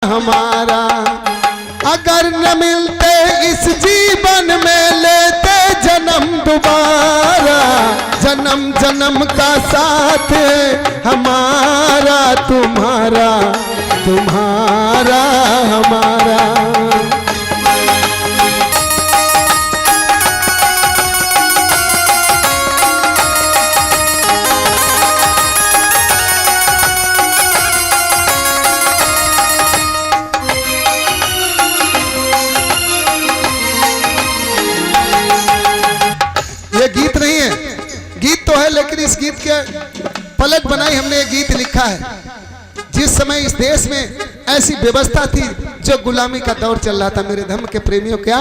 हमारा। अगर न मिलते इस जीवन में लेते जन्म दोबारा, जन्म जन्म का साथ हमारा तुम्हारा, तुम्हारा हमारा। ये गीत नहीं है, गीत तो है लेकिन इस गीत के पलक बनाई हमने ये गीत लिखा है। जिस समय इस देश में ऐसी व्यवस्था थी जो गुलामी का दौर चल रहा था मेरे धर्म के प्रेमियों, क्या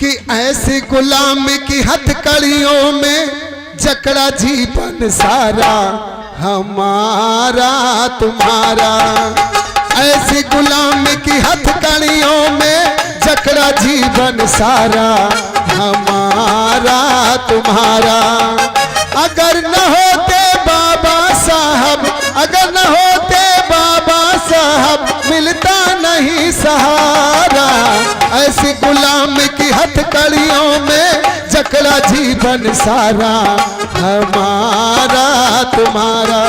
कि ऐसी गुलामी की हथकड़ियों में जकड़ा जीवन सारा हमारा तुम्हारा। ऐसी गुलामी की हथकड़ियों में जकड़ा जीवन सारा हमारा तुम्हारा। अगर न होते बाबा साहब, अगर न होते बाबा साहब मिलता नहीं सहारा। ऐसी गुलामी की हथकड़ियों में जकड़ा जीवन सारा हमारा तुम्हारा।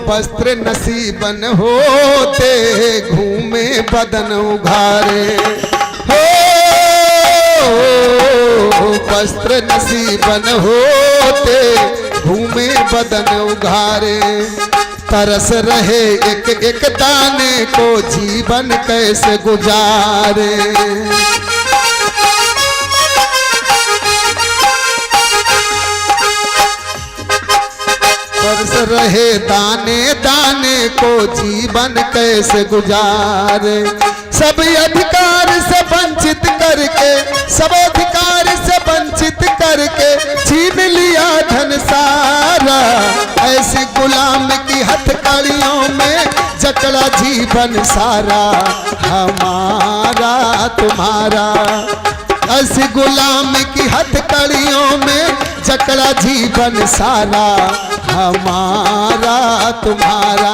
वस्त्र नसीबन होते घूमे बदन उघारे, हो वस्त्र नसीबन होते घूमे बदन उघारे। तरस रहे एक एक दाने को जीवन कैसे गुजारे। तरस रहे दाने दाने को जीवन कैसे गुजारे। सब अधिकार से वंचित करके, सब अधिकार से वंचित करके छीन लिया धन सारा। ऐसी गुलाम की हथकड़ियों में जकड़ा जीवन सारा हमारा तुम्हारा। ऐसी गुलाम की हथकड़ियों में जकड़ा जीवन सारा हमारा तुम्हारा।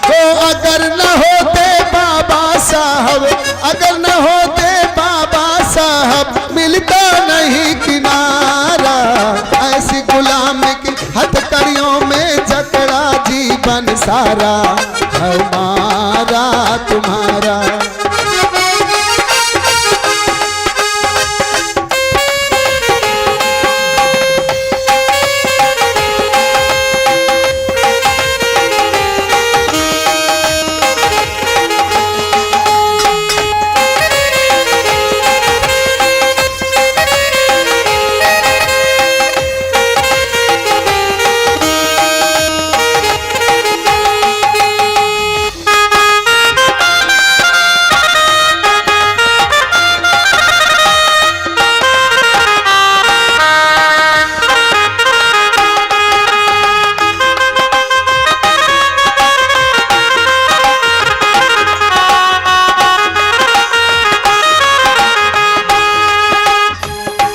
ओ अगर न होते बाबा साहब, अगर न होते बाबा साहब मिलता नहीं किनारा। ऐसी गुलाम की हथकड़ियों में जकड़ा जीवन सारा हमारा तुम्हारा।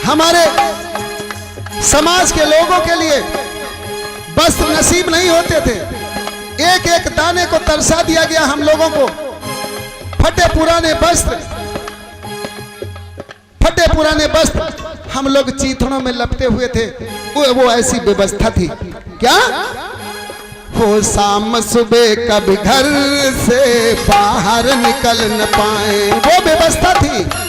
हमारे समाज के लोगों के लिए वस्त्र नसीब नहीं होते थे। एक एक दाने को तरसा दिया गया हम लोगों को। फटे पुराने वस्त्र, फटे पुराने वस्त्र हम लोग चीथड़ों में लपटे हुए थे। वो ऐसी व्यवस्था थी क्या हो शाम सुबह कभी घर से बाहर निकल न पाए, वो व्यवस्था थी।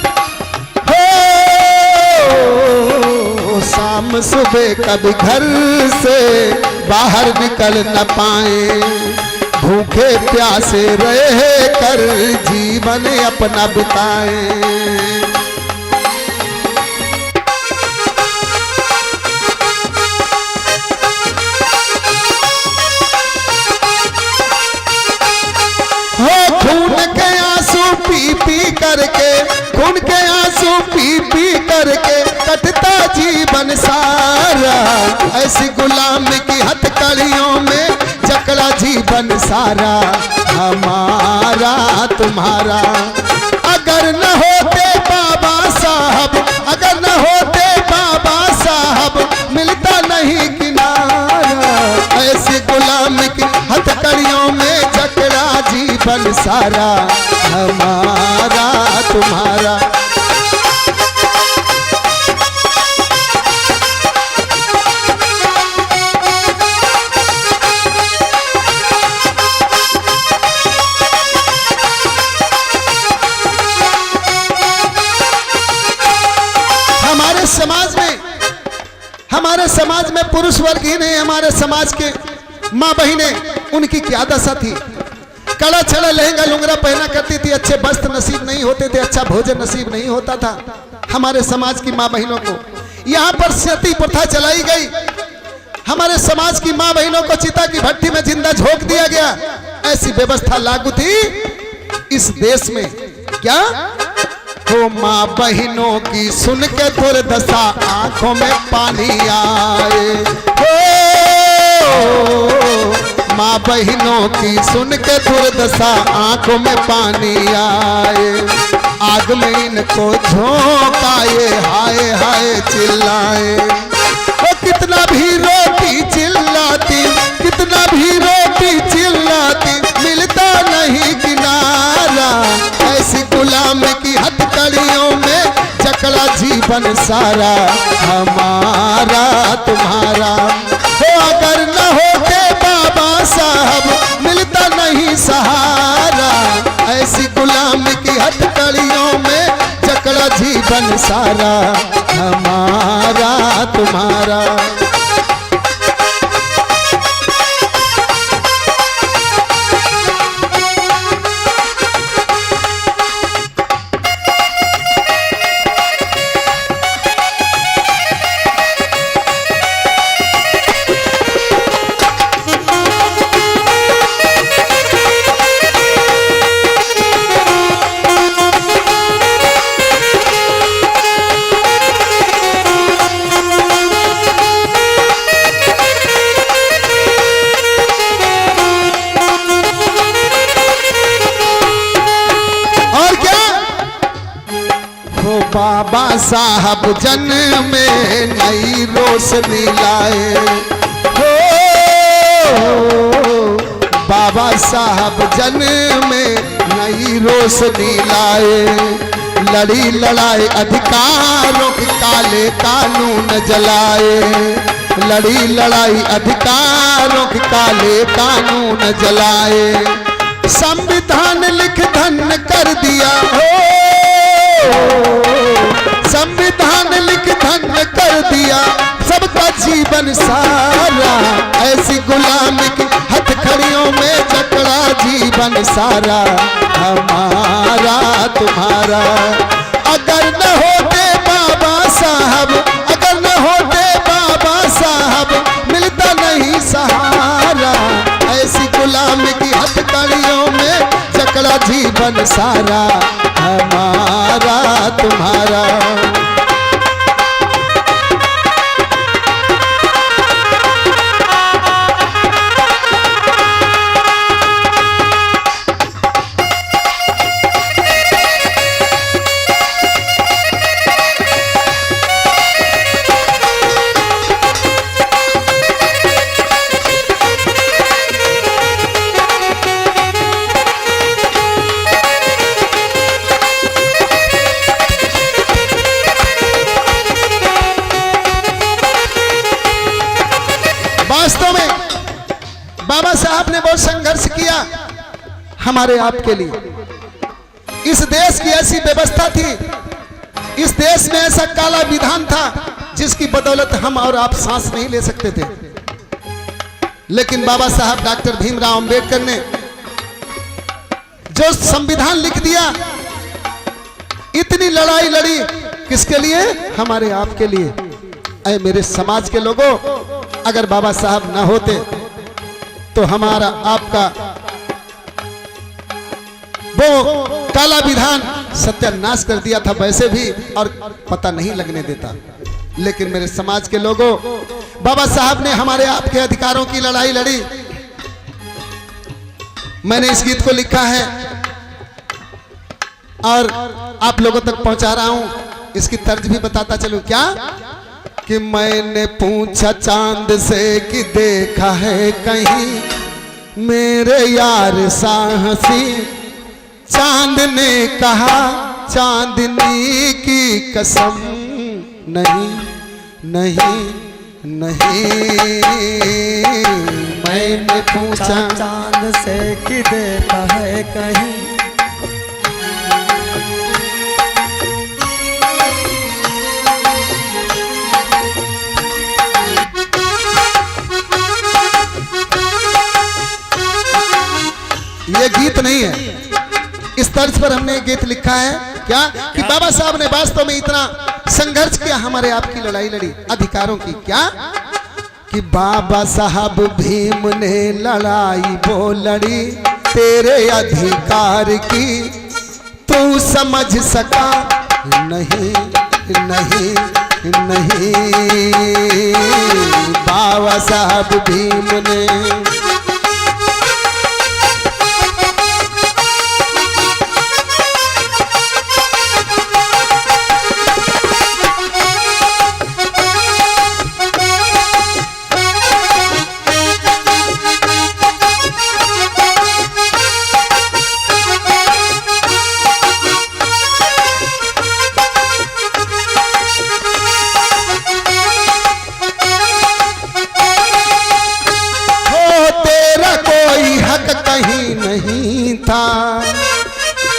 शाम सुबह कभी घर से बाहर निकल न पाए। भूखे प्यासे रह कर जीवन अपना बिताए। कटता जीवन सारा, ऐसी गुलामी की हथकड़ियों में जकड़ा जीवन सारा हमारा तुम्हारा। अगर न होते बाबा साहब, अगर न होते बाबा साहब, मिलता नहीं किनारा, ऐसी गुलामी की हथकड़ियों में जकड़ा जीवन सारा हमारा तुम्हारा। हमारे समाज में पुरुष वर्ग ही नहीं, हमारे समाज के माँ बहनें, उनकी क्या दशा थी। कड़ा छड़ा लहंगा लुंगरा पहना करती थी, अच्छे वस्त्र नसीब नहीं होते थे, अच्छा भोजन नसीब नहीं होता था हमारे समाज की माँ बहनों को। यहाँ पर सती प्रथा चलाई गई, हमारे समाज की माँ बहनों को चिता की भट्टी में जिंदा झोंक दिया गया। ऐसी व्यवस्था लागू थी इस देश में। क्या हो माँ बहनों की सुन के दुर्दशा आंखों में पानी आए, हो माँ बहनों की सुन के दुर्दशा आंखों में पानी आए। आग में इनको झोंकाए, हाय हाय चिल्लाए। ओ कितना भी रोटी चिल्लाती, कितना भी रोटी चिल्लाती, मिलता नहीं किनारा, ऐसी गुलामी की हथकड़ियों में जकड़ा जीवन सारा हमारा तुम्हारा। हो अगर न होते बाबा साहब, मिलता नहीं सहारा, ऐसी गुलामी की हथकड़ियों में जकड़ा जीवन सारा हमारा तुम्हारा। बाबा साहब जन में नई रोशनी लाए, हो बाबा साहब जन में नई रोशनी लाए। लड़ी लड़ाई अधिकारों के काले कानून जलाए, लड़ी लड़ाई अधिकारों के काले कानून जलाए। संविधान लिख धन्य कर दिया, हो संविधान लिख धन्य कर दिया सबका जीवन सारा, ऐसी गुलामी की हथकड़ियों में जकड़ा जीवन सारा हमारा तुम्हारा। अगर न होते बाबा साहब, अगर न होते बाबा साहब, मिलता नहीं सहारा, ऐसी गुलामी की हथकड़ियों में जकड़ा जीवन सारा हमारा तुम्हारा। वास्तव में बाबा साहब ने बहुत संघर्ष किया हमारे आपके लिए। इस देश की ऐसी व्यवस्था थी, इस देश में ऐसा काला विधान था जिसकी बदौलत हम और आप सांस नहीं ले सकते थे। लेकिन बाबा साहब डॉक्टर भीमराव अंबेडकर ने जो संविधान लिख दिया, इतनी लड़ाई लड़ी, किसके लिए? हमारे आपके लिए। ऐ मेरे समाज के लोगों, अगर बाबा साहब ना होते तो हमारा आपका वो काला विधान सत्यानाश कर दिया था वैसे भी, और पता नहीं लगने देता। लेकिन मेरे समाज के लोगों, बाबा साहब ने हमारे आपके अधिकारों की लड़ाई लड़ी। मैंने इस गीत को लिखा है और आप लोगों तक पहुंचा रहा हूं। इसकी तर्ज भी बताता चलूं क्या कि मैंने पूछा चांद से कि देखा है कहीं मेरे यार साहसी, चांद ने कहा चांदनी की कसम नहीं नहीं नहीं। मैंने पूछा चांद से कि देखा है कहीं, ये गीत नहीं है, इस तर्ज पर हमने गीत लिखा है क्या कि बाबा साहब ने वास्तव में इतना संघर्ष किया, हमारे आपकी लड़ाई लड़ी अधिकारों की। क्या कि बाबा साहब भीम ने लड़ाई वो लड़ी तेरे अधिकार की, तू समझ सका नहीं नहीं नहीं। बाबा साहब भीम ने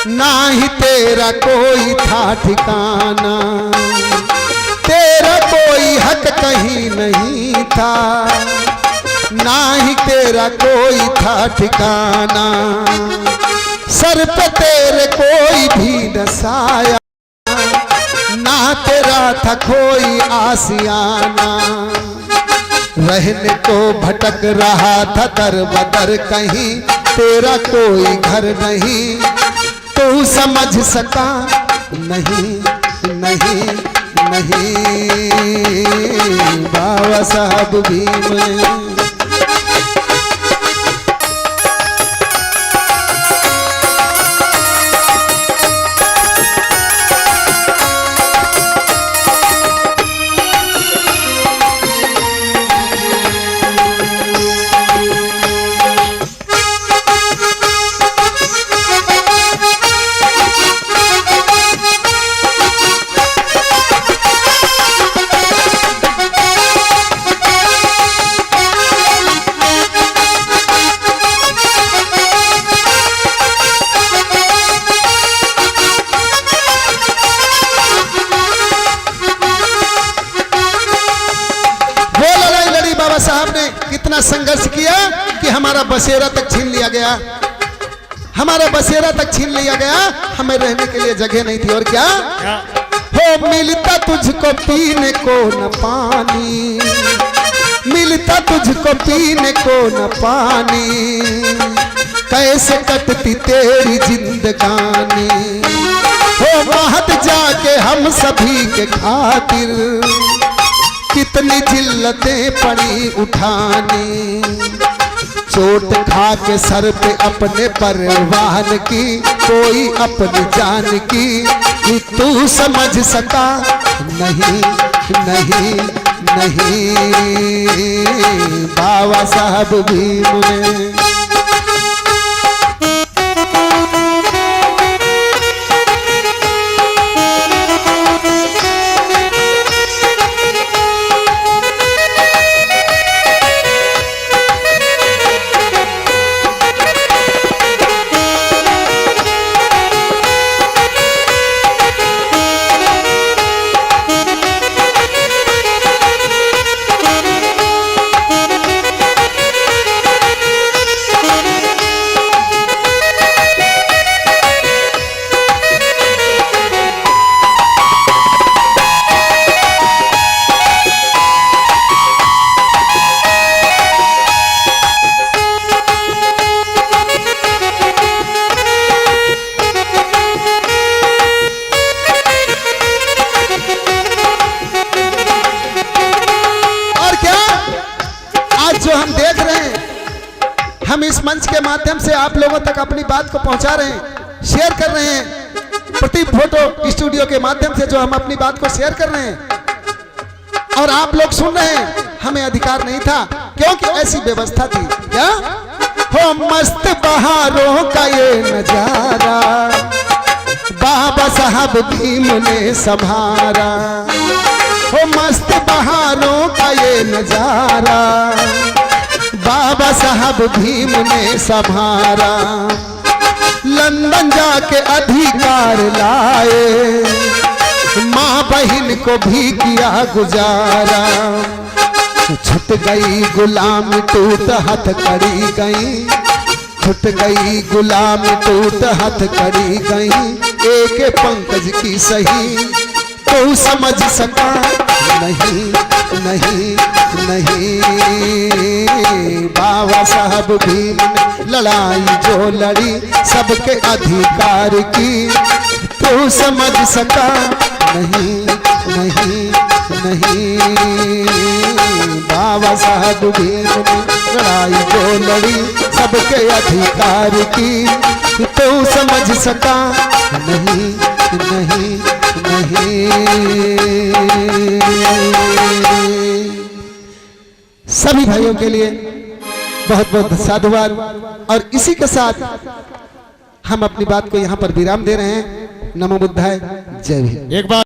ना ही तेरा कोई था ठिकाना, तेरा कोई हक कहीं नहीं था, ना ही तेरा कोई था ठिकाना। सर पे तेरे कोई भी न साया, ना तेरा था कोई आसियाना। रहने को भटक रहा था दर बदर कहीं, तेरा कोई घर नहीं, तू समझ सका नहीं नहीं नहीं। बाबा साहब भीम ने साहब ने कितना संघर्ष किया कि हमारा बसेरा तक छीन लिया गया, हमारा बसेरा तक छीन लिया गया, हमें रहने के लिए जगह नहीं थी। और क्या हो मिलता तुझको पीने को न पानी, मिलता तुझको पीने को न पानी, कैसे कटती तेरी जिंदगानी। हो महत जाके हम सभी के खातिर कितनी जिल्लतें पड़ी उठानी। चोट खा के सर पे अपने परवान की, कोई अपनी जान की, तू समझ सका नहीं नहीं नहीं। बाबा साहब भीम ने जो हम देख रहे हैं, हम इस मंच के माध्यम से आप लोगों तक अपनी बात को पहुंचा रहे हैं, शेयर कर रहे हैं। प्रदीप फोटो स्टूडियो के माध्यम से जो हम अपनी बात को शेयर कर रहे हैं और आप लोग सुन रहे हैं, हमें अधिकार नहीं था क्योंकि ऐसी व्यवस्था थी। क्या हो मस्त बहारों का ये नजारा, बाबा साहब भीम ने संभारा। हो मस्त बहारों का ये नजारा, बाबा साहब भीम ने संभारा। लंदन जाके अधिकार लाए, माँ बहन को भी किया गुजारा। छूट गई गुलाम टूट हाथ कड़ी गई, छूट गई गुलाम टूट हाथ कड़ी गई। एक पंकज की सही तो समझ सका नहीं नहीं नहीं। बाबा साहब भीम ने लड़ाई जो लड़ी सबके अधिकार की, तो समझ सका नहीं नहीं नहीं। बाबा साहब भीम ने लड़ाई जो लड़ी सबके अधिकार की, तो समझ सका नहीं नहीं नहीं। सभी भाइयों के लिए बहुत बहुत साधुवाद। और इसी के साथ हम अपनी बात को यहाँ पर विराम दे रहे हैं। नमो बुद्धाय, जय भीम। एक बार